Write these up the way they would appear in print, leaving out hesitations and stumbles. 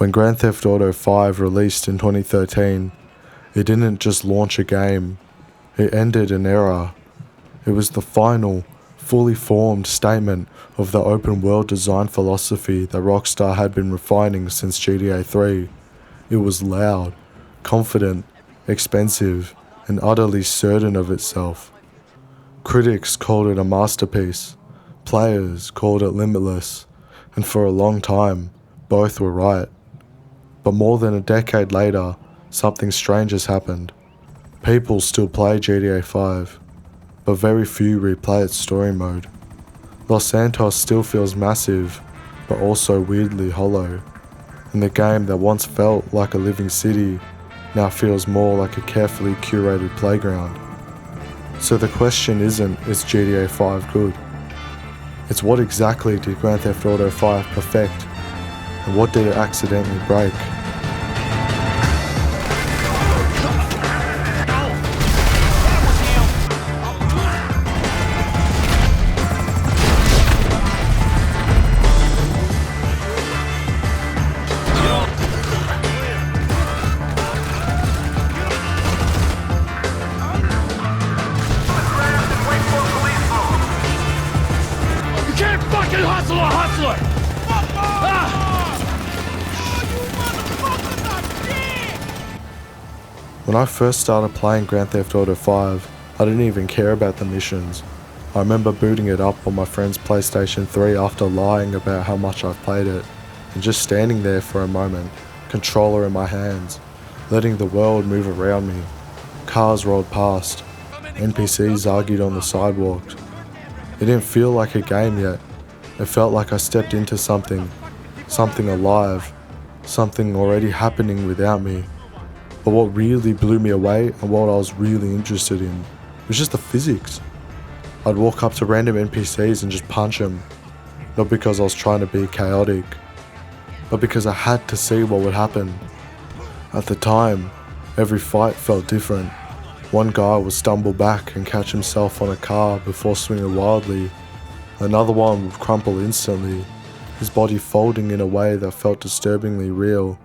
When Grand Theft Auto 5 released in 2013, it didn't just launch a game, it ended an era. It was the final, fully formed statement of the open world design philosophy that Rockstar had been refining since GTA 3. It was loud, confident, expensive, and utterly certain of itself. Critics called it a masterpiece, players called it limitless, and for a long time, both were right. But more than a decade later, something strange has happened. People still play GTA 5, but very few replay its story mode. Los Santos still feels massive, but also weirdly hollow, and the game that once felt like a living city now feels more like a carefully curated playground. So the question isn't, is GTA 5 good? It's what exactly did Grand Theft Auto 5 perfect, and what did it accidentally break? When I first started playing Grand Theft Auto 5, I didn't even care about the missions. I remember booting it up on my friend's PlayStation 3 after lying about how much I've played it, and just standing there for a moment, controller in my hands, letting the world move around me. Cars rolled past, NPCs argued on the sidewalk. It didn't feel like a game yet. It felt like I stepped into something alive, something already happening without me. But what really blew me away and what I was really interested in was just the physics. I'd walk up to random NPCs and just punch them, not because I was trying to be chaotic, but because I had to see what would happen. At the time, every fight felt different. One guy would stumble back and catch himself on a car before swinging wildly. Another one would crumple instantly, his body folding in a way that felt disturbingly real.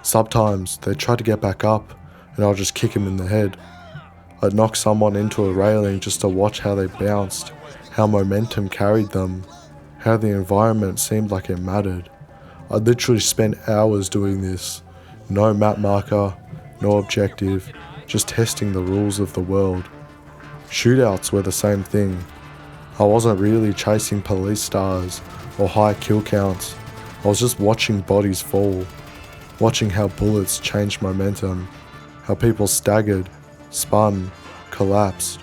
Sometimes they'd try to get back up and I'd just kick him in the head. I'd knock someone into a railing just to watch how they bounced, how momentum carried them, how the environment seemed like it mattered. I'd literally spent hours doing this. No map marker, no objective, just testing the rules of the world. Shootouts were the same thing. I wasn't really chasing police stars or high kill counts. I was just watching bodies fall, watching how bullets changed momentum, how people staggered, spun, collapsed,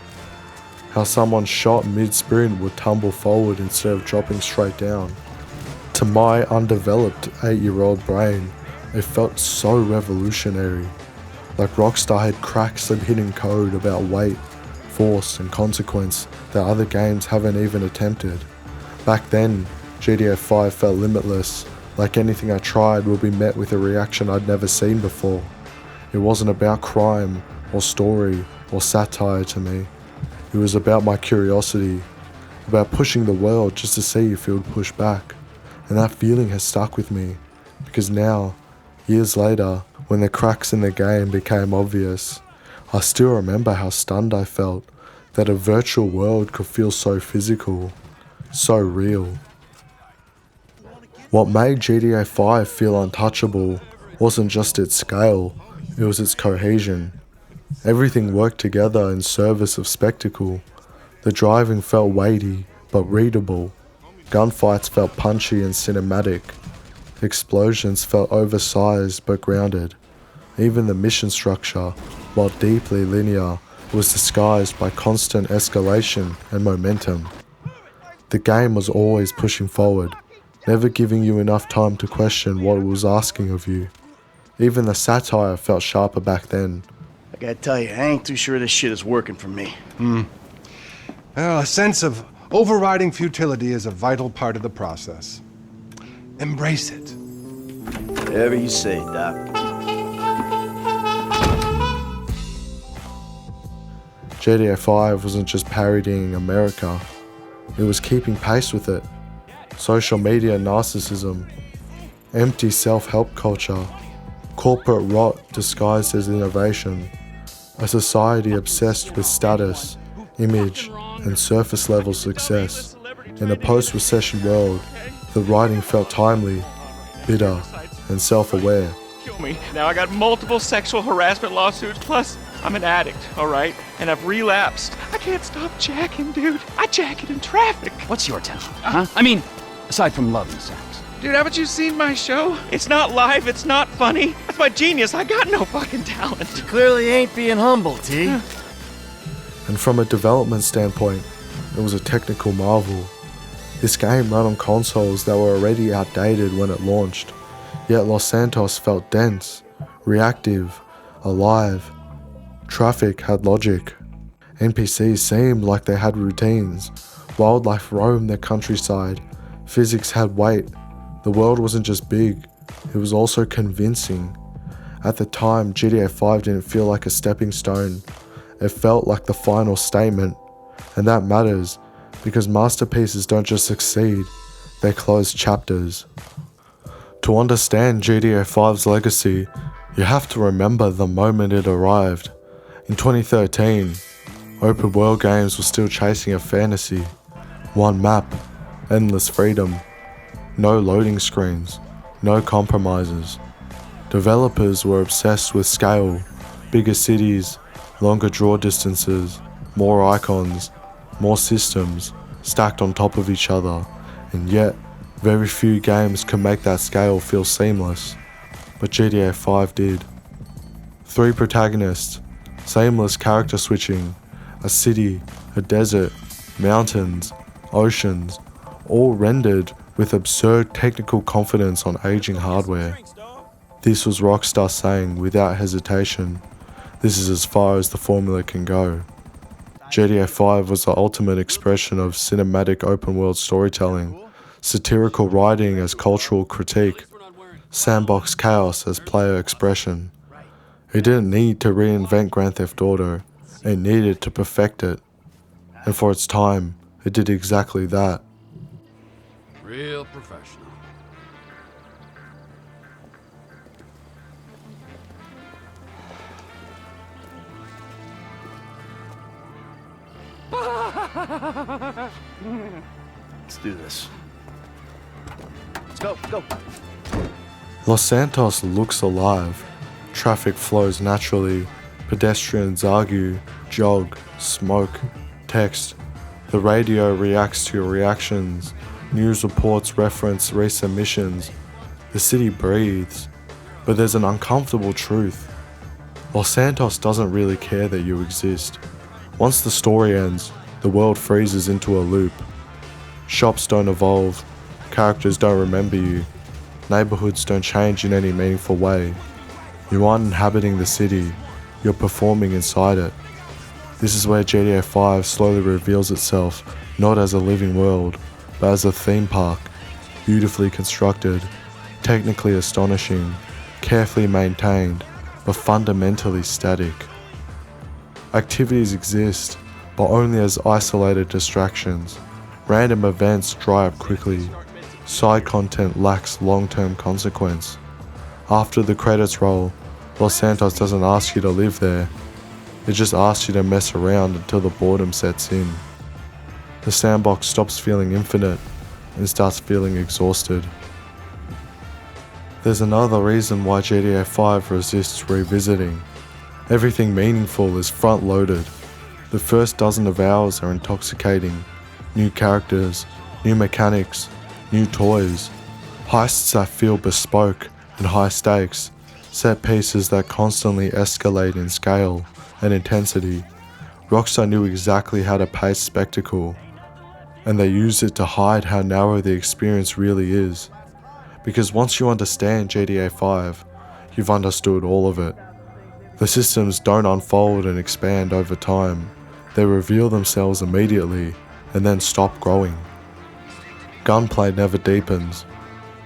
how someone shot mid-sprint would tumble forward instead of dropping straight down. To my undeveloped 8-year-old brain, it felt so revolutionary, like Rockstar had cracked some hidden code about weight, force and consequence that other games haven't even attempted. Back then, GTA 5 felt limitless, like anything I tried would be met with a reaction I'd never seen before. It wasn't about crime or story or satire to me. It was about my curiosity, about pushing the world just to see if it would push back. And that feeling has stuck with me, because now, years later, when the cracks in the game became obvious, I still remember how stunned I felt that a virtual world could feel so physical, so real. What made GTA 5 feel untouchable wasn't just its scale, it was its cohesion. Everything worked together in service of spectacle. The driving felt weighty but readable. Gunfights felt punchy and cinematic. Explosions felt oversized but grounded. Even the mission structure, while deeply linear, was disguised by constant escalation and momentum. The game was always pushing forward, never giving you enough time to question what it was asking of you. Even the satire felt sharper back then. I gotta tell you, I ain't too sure this shit is working for me. Well, a sense of overriding futility is a vital part of the process. Embrace it. Whatever you say, Doc. GTA 5 wasn't just parodying America, it was keeping pace with it. Social media narcissism, empty self-help culture, corporate rot disguised as innovation, a society obsessed with status, image, and surface-level success. In a post-recession world, the writing felt timely, bitter, and self-aware. Kill me. Now I got multiple sexual harassment lawsuits, plus I'm an addict, alright? And I've relapsed. I can't stop jacking, dude. I jack it in traffic. What's your talent, huh? I mean, aside from love and sex. Dude, haven't you seen my show? It's not live, it's not funny. That's my genius. I got no fucking talent. Clearly ain't being humble, T. And from a development standpoint, it was a technical marvel. This game ran on consoles that were already outdated when it launched, yet Los Santos felt dense, reactive, alive. Traffic had logic. NPCs seemed like they had routines. Wildlife roamed the countryside. Physics had weight. The world wasn't just big, it was also convincing. At the time, GTA 5 didn't feel like a stepping stone. It felt like the final statement. And that matters, because masterpieces don't just succeed, they close chapters. To understand GTA 5's legacy, you have to remember the moment it arrived. In 2013, open world games were still chasing a fantasy. One map, endless freedom. No loading screens, no compromises. Developers were obsessed with scale, bigger cities, longer draw distances, more icons, more systems stacked on top of each other, and yet very few games can make that scale feel seamless. But GTA 5 did. 3 protagonists, seamless character switching, a city, a desert, mountains, oceans, all rendered with absurd technical confidence on aging hardware. This was Rockstar saying without hesitation, this is as far as the formula can go. GTA 5 was the ultimate expression of cinematic open-world storytelling, satirical writing as cultural critique, sandbox chaos as player expression. It didn't need to reinvent Grand Theft Auto, it needed to perfect it. And for its time, it did exactly that. Real professional. Let's do this. Let's go. Los Santos looks alive. Traffic flows naturally. Pedestrians argue, jog, smoke, text. The radio reacts to your reactions. News reports reference recent missions. The city breathes. But there's an uncomfortable truth. Los Santos doesn't really care that you exist. Once the story ends, the world freezes into a loop. Shops don't evolve. Characters don't remember you. Neighborhoods don't change in any meaningful way. You aren't inhabiting the city. You're performing inside it. This is where GTA 5 slowly reveals itself, not as a living world, but as a theme park, beautifully constructed, technically astonishing, carefully maintained, but fundamentally static. Activities exist, but only as isolated distractions. Random events dry up quickly. Side content lacks long-term consequence. After the credits roll, Los Santos doesn't ask you to live there. It just asks you to mess around until the boredom sets in. The sandbox stops feeling infinite and starts feeling exhausted. There's another reason why GTA 5 resists revisiting. Everything meaningful is front-loaded. The first dozen of hours are intoxicating. New characters, new mechanics, new toys, heists that feel bespoke and high stakes, set pieces that constantly escalate in scale and intensity. Rockstar knew exactly how to pace spectacle, and they used it to hide how narrow the experience really is. Because once you understand GTA 5, you've understood all of it. The systems don't unfold and expand over time. They reveal themselves immediately and then stop growing. Gunplay never deepens.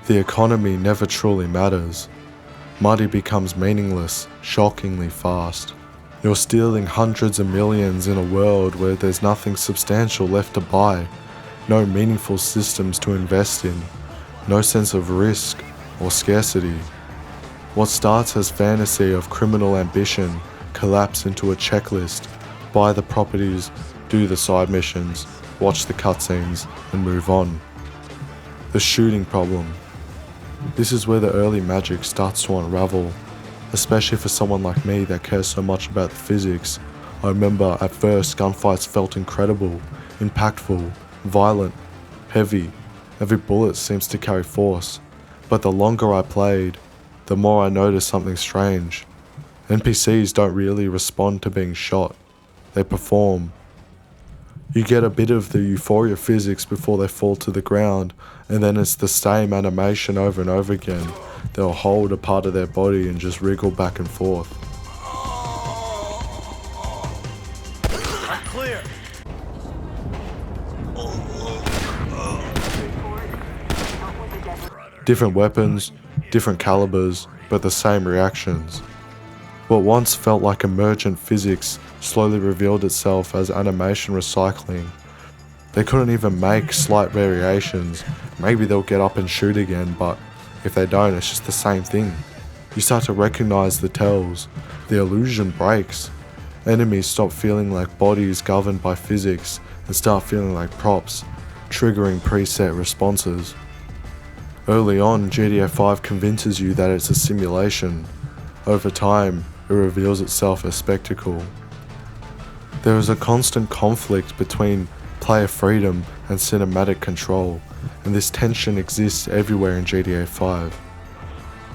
The economy never truly matters. Money becomes meaningless, shockingly fast. You're stealing hundreds of millions in a world where there's nothing substantial left to buy, no meaningful systems to invest in, no sense of risk, or scarcity. What starts as fantasy of criminal ambition collapse into a checklist: buy the properties, do the side missions, watch the cutscenes, and move on. The shooting problem. This is where the early magic starts to unravel, especially for someone like me that cares so much about the physics. I remember at first gunfights felt incredible, impactful, violent, heavy. Every bullet seems to carry force. But the longer I played, the more I noticed something strange. NPCs don't really respond to being shot. They perform. You get a bit of the euphoria physics before they fall to the ground, and then it's the same animation over and over again. They'll hold a part of their body and just wriggle back and forth. Clear. Different weapons, different calibers, but the same reactions. What once felt like emergent physics slowly revealed itself as animation recycling. They couldn't even make slight variations. Maybe they'll get up and shoot again, but if they don't, it's just the same thing. You start to recognize the tells. The illusion breaks. Enemies stop feeling like bodies governed by physics and start feeling like props, triggering preset responses. Early on, GTA 5 convinces you that it's a simulation. Over time, it reveals itself as spectacle. There is a constant conflict between player freedom and cinematic control, and this tension exists everywhere in GTA 5.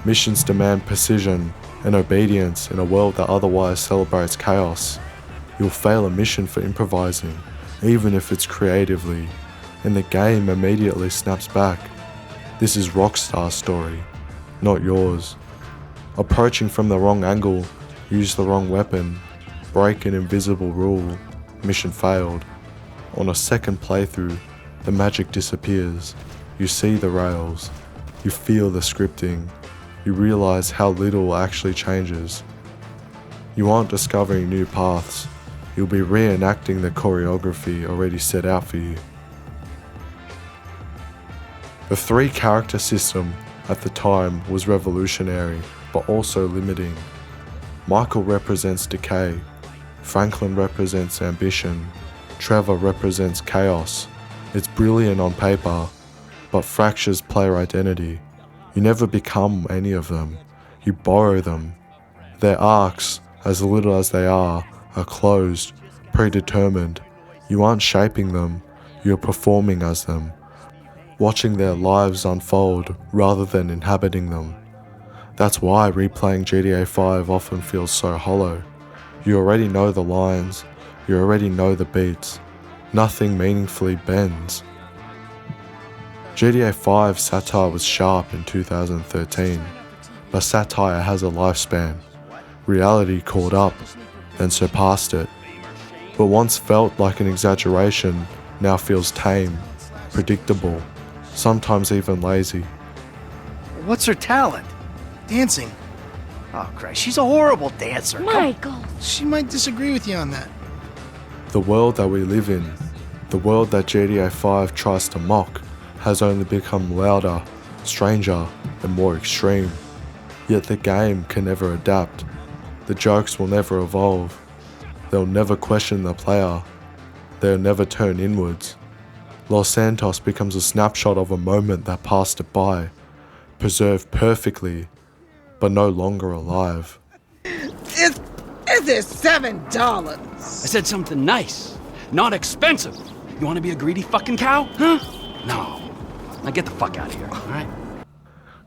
Missions demand precision and obedience in a world that otherwise celebrates chaos. You'll fail a mission for improvising, even if it's creatively, and the game immediately snaps back. This is Rockstar's story, not yours. Approaching from the wrong angle, use the wrong weapon, break an invisible rule, mission failed. On a second playthrough, the magic disappears. You see the rails, you feel the scripting, you realize how little actually changes. You aren't discovering new paths, you'll be reenacting the choreography already set out for you. The 3 character system at the time was revolutionary, but also limiting. Michael represents decay, Franklin represents ambition, Trevor represents chaos. It's brilliant on paper, but fractures player identity. You never become any of them, you borrow them. Their arcs, as little as they are closed, predetermined. You aren't shaping them, you're performing as them, watching their lives unfold rather than inhabiting them. That's why replaying GTA 5 often feels so hollow. You already know the lines, you already know the beats. Nothing meaningfully bends. GTA 5 satire was sharp in 2013, but satire has a lifespan. Reality caught up, then surpassed it. What once felt like an exaggeration now feels tame, predictable, sometimes even lazy. What's her talent? Dancing. Oh, Christ, she's a horrible dancer. Michael! She might disagree with you on that. The world that we live in, the world that GTA 5 tries to mock, has only become louder, stranger, and more extreme. Yet the game can never adapt. The jokes will never evolve. They'll never question the player. They'll never turn inwards. Los Santos becomes a snapshot of a moment that passed it by, preserved perfectly, but no longer alive. Is this $7? I said something nice, not expensive. You want to be a greedy fucking cow, huh? No. Now get the fuck out of here, alright?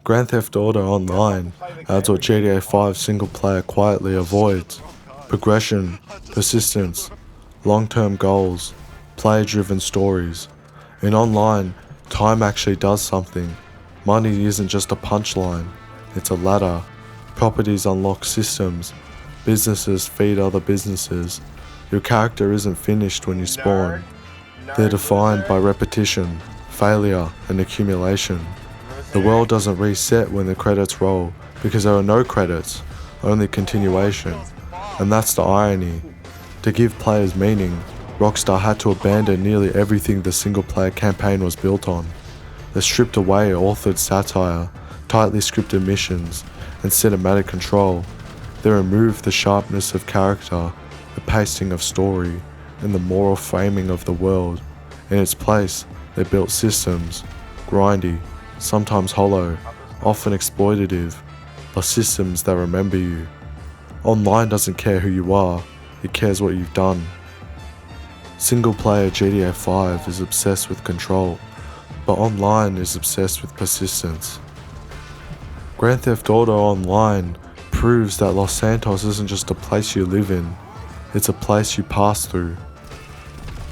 Grand Theft Auto Online adds what GTA 5 single player quietly avoids: progression, persistence, long-term goals, player-driven stories. In online, time actually does something. Money isn't just a punchline, it's a ladder. Properties unlock systems, businesses feed other businesses. Your character isn't finished when you spawn. They're defined by repetition, failure, and accumulation. The world doesn't reset when the credits roll, because there are no credits, only continuation. And that's the irony. To give players meaning, Rockstar had to abandon nearly everything the single-player campaign was built on. They stripped away authored satire, tightly scripted missions, and cinematic control. They removed the sharpness of character, the pacing of story, and the moral framing of the world. In its place, they built systems, grindy, sometimes hollow, often exploitative, but systems that remember you. Online doesn't care who you are, it cares what you've done. Single-player GTA 5 is obsessed with control, but online is obsessed with persistence. Grand Theft Auto Online proves that Los Santos isn't just a place you live in, it's a place you pass through.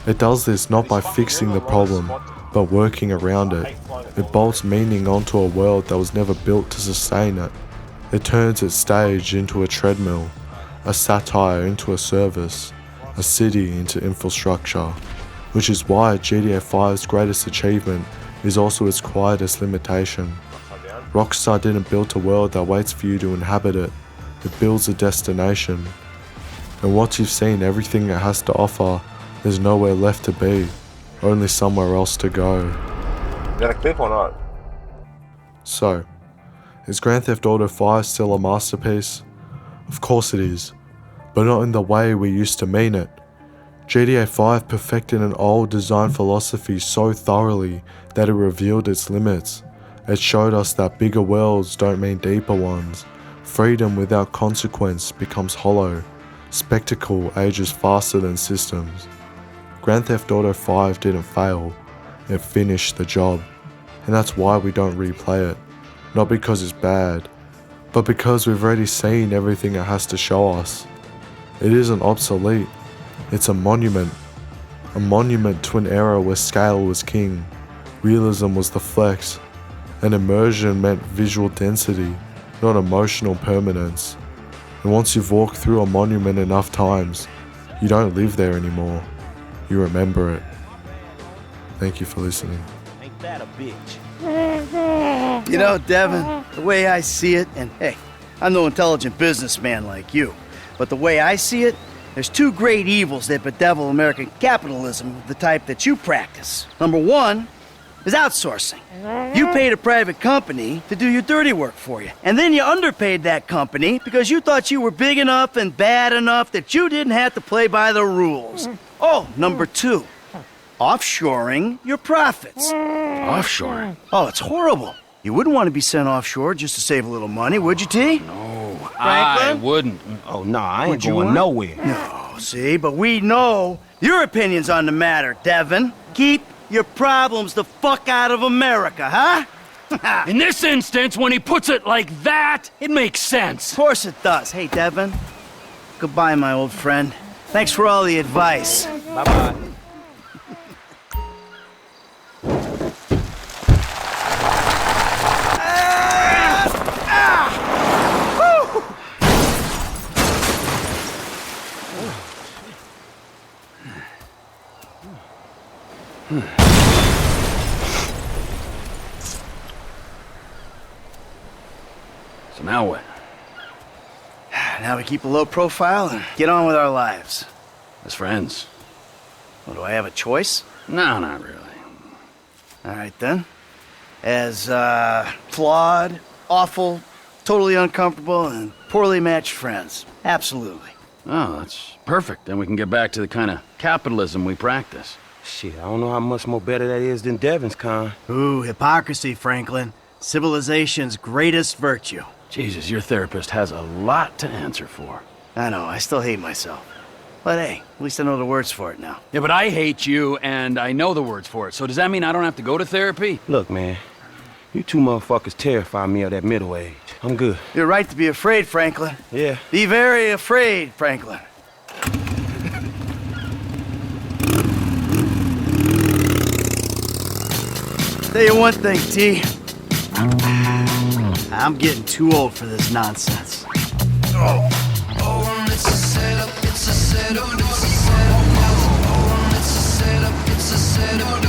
It does this not by fixing the problem, but working around it. It bolts meaning onto a world that was never built to sustain it. It turns its stage into a treadmill, a satire into a service, a city into infrastructure, which is why GTA 5's greatest achievement is also its quietest limitation. Rockstar didn't build a world that waits for you to inhabit it, it builds a destination. And once you've seen everything it has to offer, there's nowhere left to be, only somewhere else to go. Is that a clip or not? So, is Grand Theft Auto 5 still a masterpiece? Of course it is, but not in the way we used to mean it. GTA 5 perfected an old design philosophy so thoroughly that it revealed its limits. It showed us that bigger worlds don't mean deeper ones. Freedom without consequence becomes hollow. Spectacle ages faster than systems. Grand Theft Auto 5 didn't fail, it finished the job. And that's why we don't replay it. Not because it's bad, but because we've already seen everything it has to show us. It isn't obsolete, it's a monument to an era where scale was king, realism was the flex, and immersion meant visual density, not emotional permanence. And once you've walked through a monument enough times, you don't live there anymore, you remember it. Thank you for listening. Ain't that a bitch? You know, Devin, the way I see it, and hey, I'm no intelligent businessman like you, but the way I see it, there's two great evils that bedevil American capitalism of the type that you practice. Number one is outsourcing. You paid a private company to do your dirty work for you, and then you underpaid that company because you thought you were big enough and bad enough that you didn't have to play by the rules. Oh, number two, offshoring your profits. Offshore? Oh, it's horrible. You wouldn't want to be sent offshore just to save a little money, would you, T? No, I Franklin? wouldn't. Oh, nah, I ain't Would you going want? nowhere. No, see, but we know your opinions on the matter, Devin. Keep your problems the fuck out of America, huh? In this instance, when he puts it like that, it makes sense. Of course it does. Hey, Devin. Goodbye, my old friend. Thanks for all the advice. Bye-bye. So now what? Now we keep a low profile and get on with our lives. As friends? Well, do I have a choice? No, not really. All right, then. As, flawed, awful, totally uncomfortable, and poorly matched friends. Absolutely. Oh, that's perfect. Then we can get back to the kind of capitalism we practice. Shit, I don't know how much more better that is than Devin's kind. Ooh, hypocrisy, Franklin. Civilization's greatest virtue. Jesus, your therapist has a lot to answer for. I know, I still hate myself. But hey, at least I know the words for it now. Yeah, but I hate you, and I know the words for it. So does that mean I don't have to go to therapy? Look, man, you two motherfuckers terrify me of that middle age. I'm good. You're right to be afraid, Franklin. Yeah. Be very afraid, Franklin. Tell you one thing, T. I'm getting too old for this nonsense. It's a setup, it's a setup, it's a setup.